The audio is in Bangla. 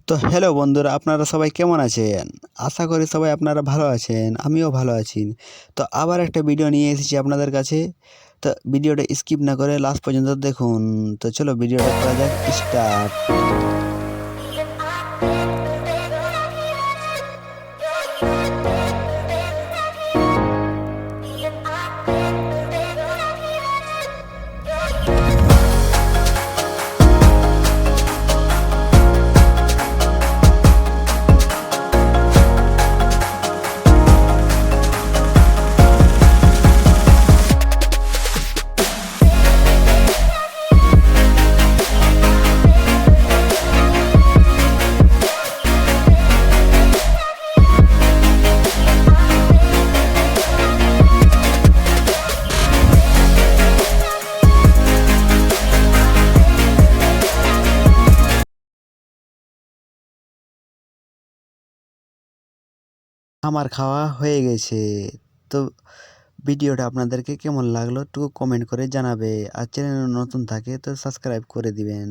তো হ্যালো বন্ধুরা, আপনারা সবাই কেমন আছেন? আশা করি সবাই আপনারা ভালো আছেন, আমিও ভালো আছি। তো আবার একটা ভিডিও নিয়ে এসেছি আপনাদের কাছে। তো ভিডিওটা স্কিপ না করে লাস্ট পর্যন্ত দেখুন। তো চলো ভিডিওটা করা যাক স্টার্ট। আমার খাওয়া হয়ে গেছে। তো ভিডিওটা আপনাদেরকে কেমন লাগলো একটু কমেন্ট করে জানাবে। আর চ্যানেল নতুন থাকে তো সাবস্ক্রাইব করে দিবেন।